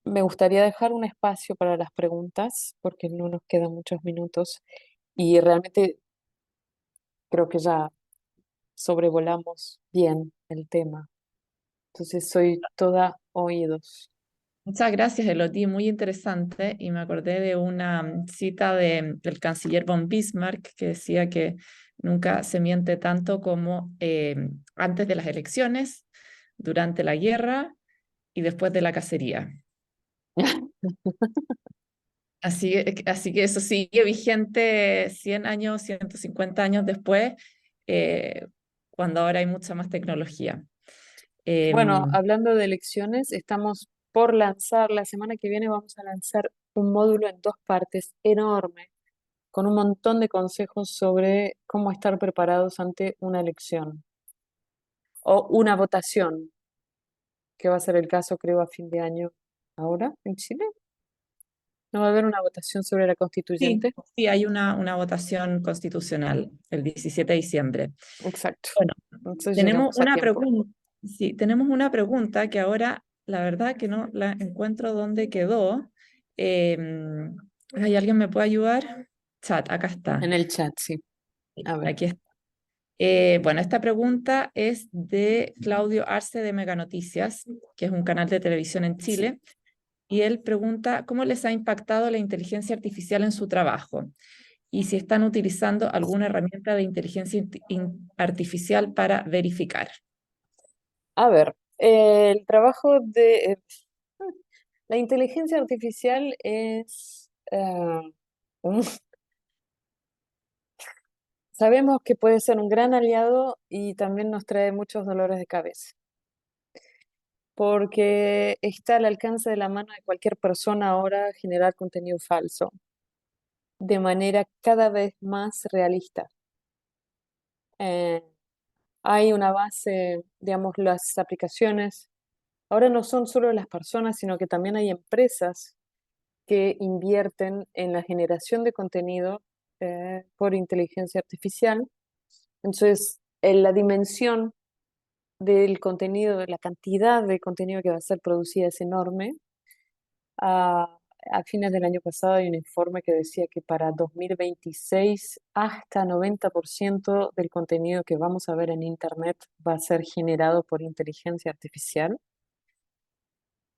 me gustaría dejar un espacio para las preguntas, porque no nos quedan muchos minutos y realmente creo que ya sobrevolamos bien el tema. Entonces soy toda oídos. Muchas gracias, Elodie, muy interesante. Y me acordé de una cita del canciller von Bismarck que decía que nunca se miente tanto como antes de las elecciones, durante la guerra y después de la cacería. Así que eso sigue vigente 100 años, 150 años después, eh, cuando ahora hay mucha más tecnología. Bueno, Em, hablando de elecciones, estamos por lanzar, la semana que viene vamos a lanzar un módulo en 2 partes enorme, con un montón de consejos sobre cómo estar preparados ante una elección o una votación, que va a ser el caso, creo, a fin de año ahora en Chile. ¿No va a haber una votación sobre la sí, constituyente? sí, hay una votación constitucional el 17 de diciembre. Exacto. Bueno, Entonces tenemos llegamos a una tiempo. pregunta, sí, tenemos una pregunta que ahora la verdad que no la encuentro dónde quedó. ¿Hay alguien me puede ayudar? Chat, acá está. En el chat, sí. A ver. Aquí está. Bueno, esta pregunta es de Claudio Arce de Mega Noticias, que es un canal de televisión en Chile, y él pregunta cómo les ha impactado la inteligencia artificial en su trabajo y si están utilizando alguna herramienta de inteligencia artificial para verificar. A ver, el trabajo de la inteligencia artificial es un- sabemos que puede ser un gran aliado y también nos trae muchos dolores de cabeza, porque está al alcance de la mano de cualquier persona ahora generar contenido falso de manera cada vez más realista. Eh, Hay una base, digamos, las aplicaciones ahora no son solo las personas, sino que también hay empresas que invierten en la generación de contenido por inteligencia artificial. Entonces, en la dimensión del contenido, de la cantidad de contenido que va a ser producida es enorme. A fines del año pasado hay un informe que decía que para 2026 hasta 90% del contenido que vamos a ver en Internet va a ser generado por inteligencia artificial.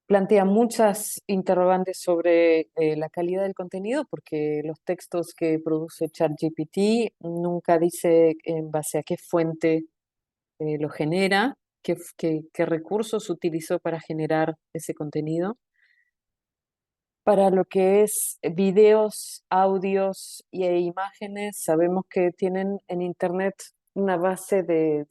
Plantea muchas interrogantes sobre la calidad del contenido, porque los textos que produce ChatGPT nunca dice en base a qué fuente lo genera, qué recursos utilizó para generar ese contenido. Para lo que es videos, audios e imágenes, sabemos que tienen en Internet una base de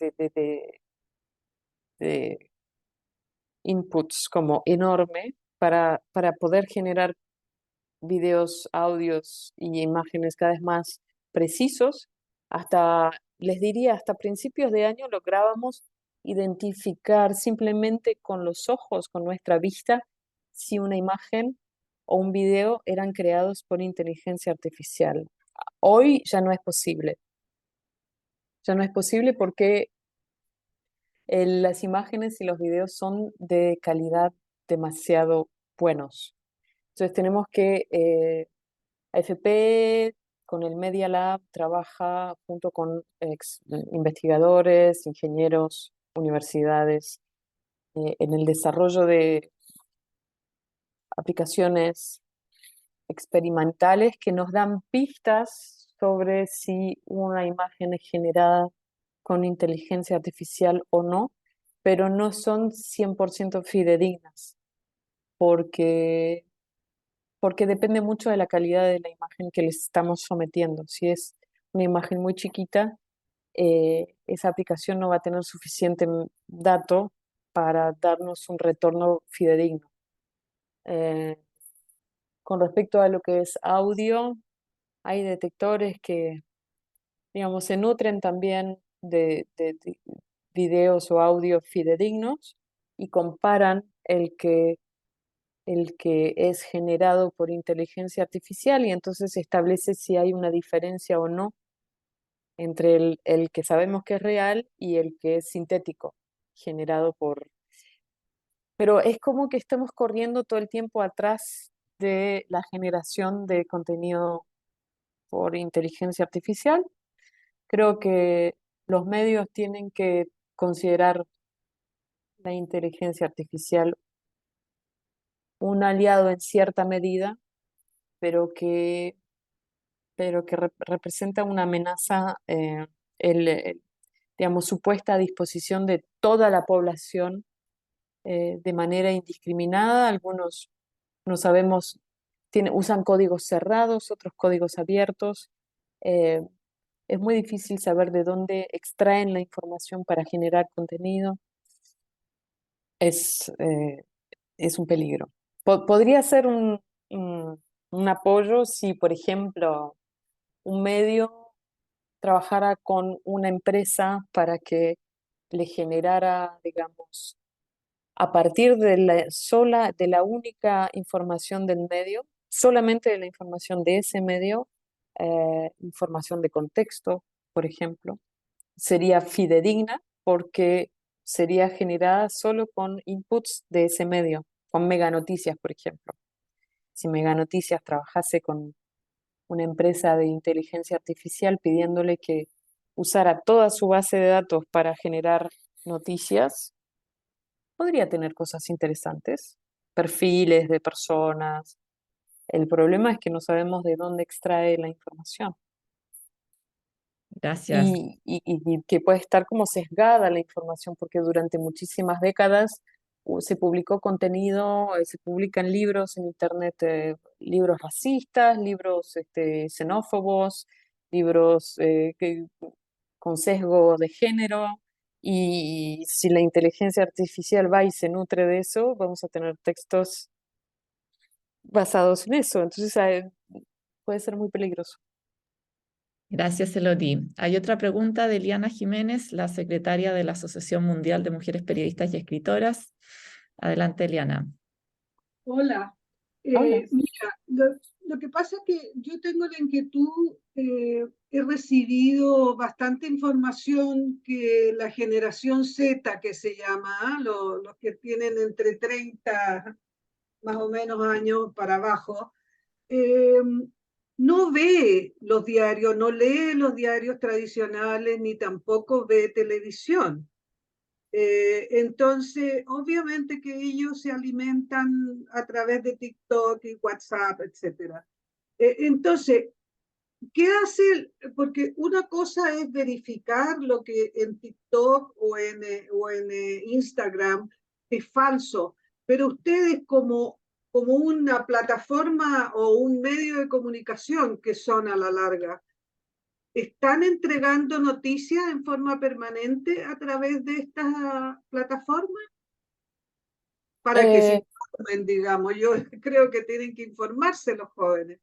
inputs como enorme para poder generar videos, audios y imágenes cada vez más precisos. Hasta, les diría, hasta principios de año lográbamos identificar simplemente con los ojos, con nuestra vista, si una imagen o un video eran creados por inteligencia artificial. Hoy ya no es posible. Ya no es posible porque las imágenes y los videos son de calidad demasiado buenos. Entonces tenemos que AFP con el Media Lab trabaja junto con investigadores, ingenieros, universidades, en el desarrollo de aplicaciones experimentales que nos dan pistas sobre si una imagen es generada con inteligencia artificial o no, pero no son 100% fidedignas, porque depende mucho de la calidad de la imagen que les estamos sometiendo. Si es una imagen muy chiquita, esa aplicación no va a tener suficiente dato para darnos un retorno fidedigno. Eh, con respecto a lo que es audio, hay detectores que, digamos, se nutren también de videos o audios fidedignos y comparan el que es generado por inteligencia artificial y entonces establece si hay una diferencia o no entre el que sabemos que es real y el que es sintético, generado por... Pero es como que estamos corriendo todo el tiempo atrás de la generación de contenido por inteligencia artificial. Creo que los medios tienen que considerar la inteligencia artificial un aliado en cierta medida, pero que, representa una amenaza, digamos, su puesta a disposición de toda la población de manera indiscriminada. Algunos, no sabemos, usan códigos cerrados, otros códigos abiertos. Eh, es muy difícil saber de dónde extraen la información para generar contenido. Es, es un peligro. Podría ser un apoyo si, por ejemplo, un medio trabajara con una empresa para que le generara, digamos, a partir de de la única información del medio, solamente de la información de ese medio, información de contexto, por ejemplo, sería fidedigna porque sería generada solo con inputs de ese medio, con Mega Noticias, por ejemplo. Si Mega Noticias trabajase con una empresa de inteligencia artificial pidiéndole que usara toda su base de datos para generar noticias, podría tener cosas interesantes, perfiles de personas. El problema es que no sabemos de dónde extrae la información Gracias. y que puede estar como sesgada la información, porque durante muchísimas décadas se publicó contenido, se publican libros en Internet, libros racistas, libros xenófobos, libros con sesgo de género, y si la inteligencia artificial va y se nutre de eso, vamos a tener textos basados en eso. Entonces, puede ser muy peligroso. Gracias, Elodie. Hay otra pregunta de Eliana Jiménez, la secretaria de la Asociación Mundial de Mujeres Periodistas y Escritoras. Adelante, Eliana. Hola. Hola. Mira, lo que pasa es que yo tengo la inquietud, he recibido bastante información que la generación Z, que se llama, los que tienen entre 30 más o menos años para abajo, no ve los diarios, no lee los diarios tradicionales, ni tampoco ve televisión. Entonces, obviamente que ellos se alimentan a través de TikTok y WhatsApp, etcétera. Entonces, ¿qué hace? Porque una cosa es verificar lo que en TikTok o en Instagram es falso, pero ustedes como una plataforma o un medio de comunicación que son a la larga, ¿están entregando noticias en forma permanente a través de esta plataforma? Para que se informen, digamos. Yo creo que tienen que informarse los jóvenes.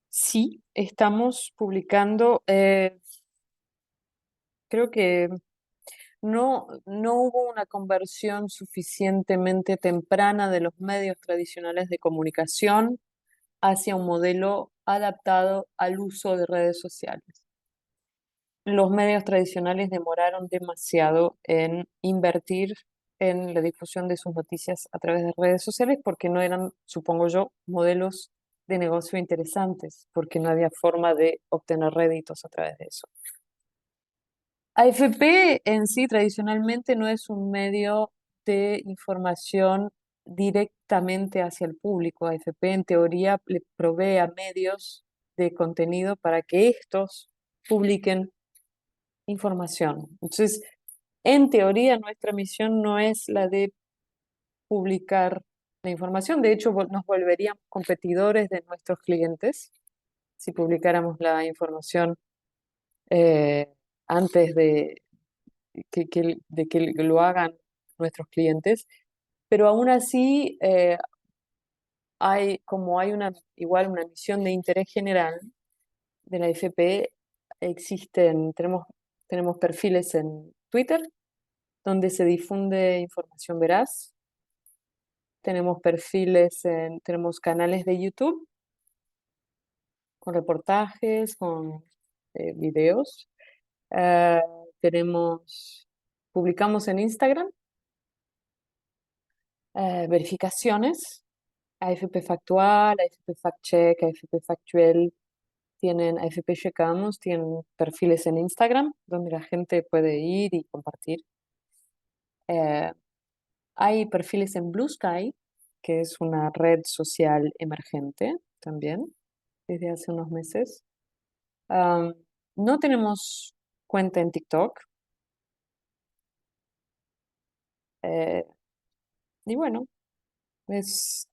Sí, estamos publicando, creo que no hubo una conversión suficientemente temprana de los medios tradicionales de comunicación hacia un modelo adaptado al uso de redes sociales. Los medios tradicionales demoraron demasiado en invertir en la difusión de sus noticias a través de redes sociales porque no eran, supongo yo, modelos de negocio interesantes, porque no había forma de obtener réditos a través de eso. AFP en sí tradicionalmente no es un medio de información directamente hacia el público. AFP en teoría le provee a medios de contenido para que estos publiquen información. Entonces, en teoría nuestra misión no es la de publicar la información. De hecho, nos volveríamos competidores de nuestros clientes si publicáramos la información antes de que lo hagan nuestros clientes, pero aún así hay igual una misión de interés general de la FP. Tenemos perfiles en Twitter donde se difunde información veraz. Tenemos tenemos canales de YouTube con reportajes, con videos. Publicamos en Instagram verificaciones, AFP Factual, AFP Fact Check, AFP Factuel, tienen AFP Checamos, tienen perfiles en Instagram donde la gente puede ir y compartir. Hay perfiles en Blue Sky, que es una red social emergente también, desde hace unos meses. No tenemos cuenta en TikTok. Y bueno, es,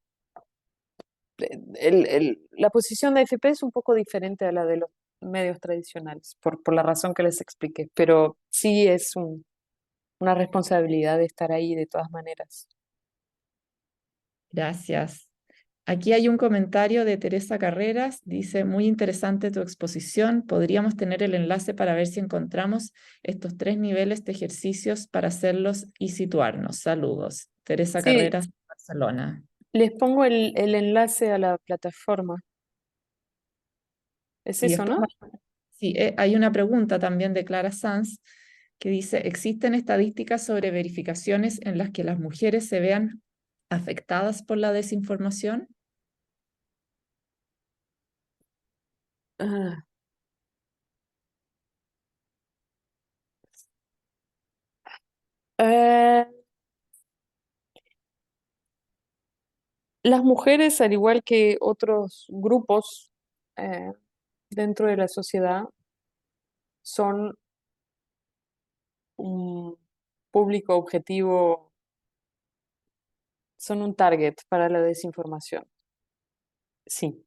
la posición de AFP es un poco diferente a la de los medios tradicionales, por la razón que les expliqué, pero sí es una responsabilidad de estar ahí de todas maneras. Gracias. Aquí hay un comentario de Teresa Carreras, dice, muy interesante tu exposición, podríamos tener el enlace para ver si encontramos estos 3 niveles de ejercicios para hacerlos y situarnos. Saludos. Teresa Sí, Carreras, Barcelona. les pongo el enlace a la plataforma. Es Y eso, después ¿no? sí, hay una pregunta también de Clara Sanz que dice, ¿existen estadísticas sobre verificaciones en las que las mujeres se vean afectadas por la desinformación? Ah, eh, las mujeres, al igual que otros grupos eh, dentro de la sociedad, son un público objetivo, son un target para la desinformación. Sí.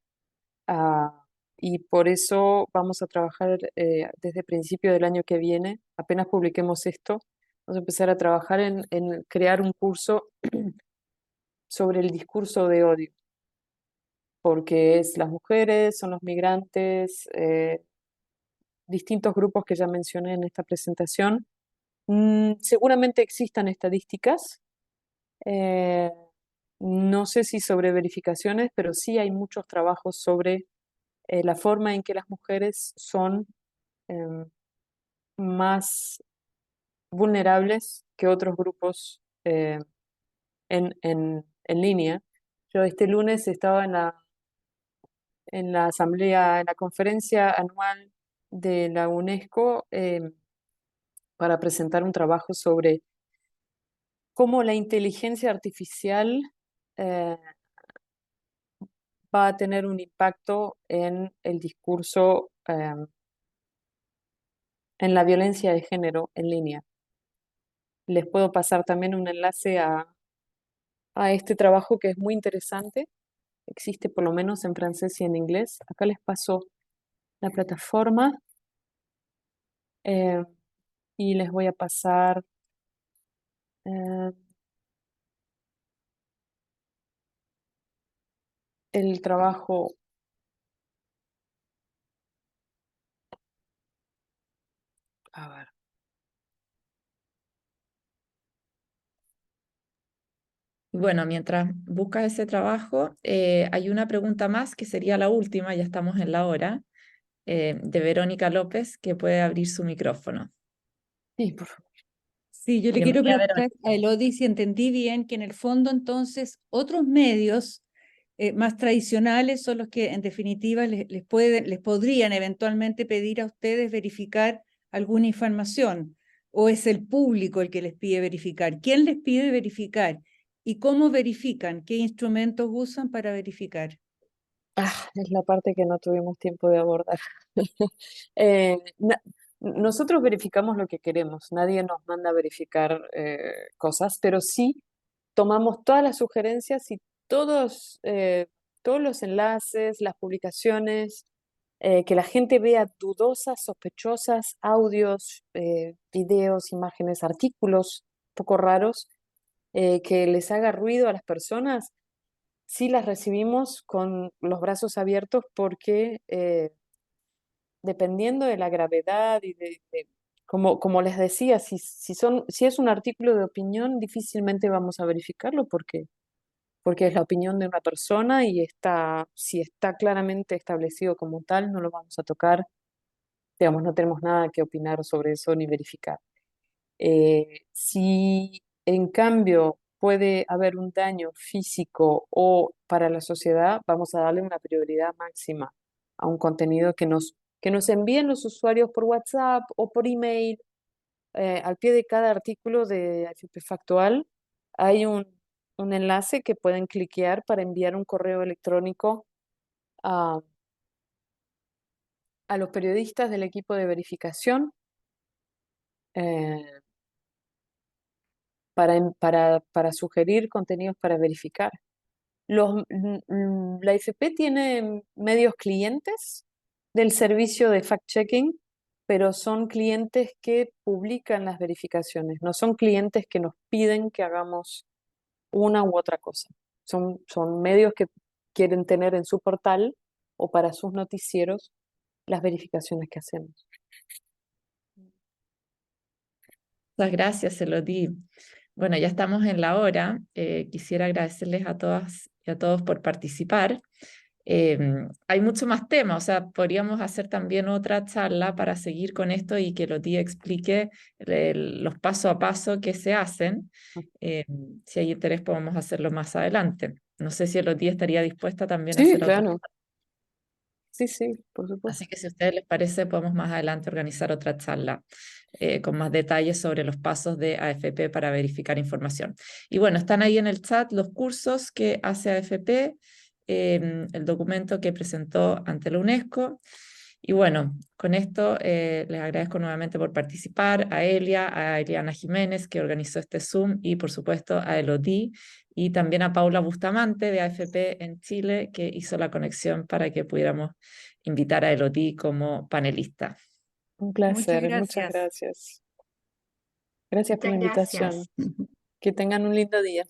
Ah, y por eso vamos a trabajar desde el principio del año que viene, apenas publiquemos esto, vamos a empezar a trabajar en crear un curso sobre el discurso de odio, porque es las mujeres, son los migrantes, distintos grupos que ya mencioné en esta presentación. Seguramente existan estadísticas, eh, no sé si sobre verificaciones, pero sí hay muchos trabajos sobre la forma en que las mujeres son em, más vulnerables que otros grupos en línea. Yo este lunes estaba en la asamblea, en la conferencia anual de la UNESCO para presentar un trabajo sobre cómo la inteligencia artificial eh, va a tener un impacto en el discurso, en la violencia de género en línea. Les puedo pasar también un enlace a este trabajo que es muy interesante. Existe por lo menos en francés y en inglés. Acá les paso la plataforma eh, y les voy a pasar eh, el trabajo. A ver. Bueno, mientras buscas ese trabajo, hay una pregunta más que sería la última, ya estamos en la hora, de Verónica López, que puede abrir su micrófono. Sí, por favor. Sí, yo le quiero Bienvenida, preguntar Verónica. a Elodie si entendí bien que en el fondo entonces otros medios más tradicionales son los que en definitiva les podrían eventualmente pedir a ustedes verificar alguna información, o es el público el que les pide verificar. ¿Quién les pide verificar? ¿Y cómo verifican? ¿Qué instrumentos usan para verificar? Es la parte que no tuvimos tiempo de abordar. Eh, na- Nosotros verificamos lo que queremos, nadie nos manda a verificar cosas, pero sí tomamos todas las sugerencias y todos los enlaces, las publicaciones, que la gente vea dudosas, sospechosas, audios, videos, imágenes, artículos poco raros, que les haga ruido a las personas, sí las recibimos con los brazos abiertos porque dependiendo de la gravedad y como les decía, si es un artículo de opinión, difícilmente vamos a verificarlo porque es la opinión de una persona y si está claramente establecido como tal, no lo vamos a tocar. Digamos, no tenemos nada que opinar sobre eso ni verificar. Si en cambio puede haber un daño físico o para la sociedad, vamos a darle una prioridad máxima. un contenido que nos envíen los usuarios por WhatsApp o por email. Al pie de cada artículo de AFP Factual hay un enlace que pueden cliquear para enviar un correo electrónico a los periodistas del equipo de verificación para sugerir contenidos para verificar. La AFP tiene medios clientes del servicio de fact-checking, pero son clientes que publican las verificaciones, no son clientes que nos piden que hagamos una u otra cosa. Son medios que quieren tener en su portal o para sus noticieros las verificaciones que hacemos. Muchas gracias, Elodie. Bueno, ya estamos en la hora. Quisiera agradecerles a todas y a todos por participar. Hay mucho más temas, o sea, podríamos hacer también otra charla para seguir con esto y que Elodie explique los paso a paso que se hacen. Si hay interés podemos hacerlo más adelante. No sé si Elodie estaría dispuesta también a hacer otra. Claro. Sí, por supuesto. Así que si a ustedes les parece, podemos más adelante organizar otra charla con más detalles sobre los pasos de AFP para verificar información. Y bueno, están ahí en el chat los cursos que hace AFP, el documento que presentó ante la UNESCO. Y bueno, con esto les agradezco nuevamente por participar, a Elia, a Eliana Jiménez, que organizó este Zoom, y por supuesto a Elodie, y también a Paula Bustamante de AFP en Chile, que hizo la conexión para que pudiéramos invitar a Elodie como panelista. Un placer, Muchas gracias. Gracias por la invitación. Que tengan un lindo día.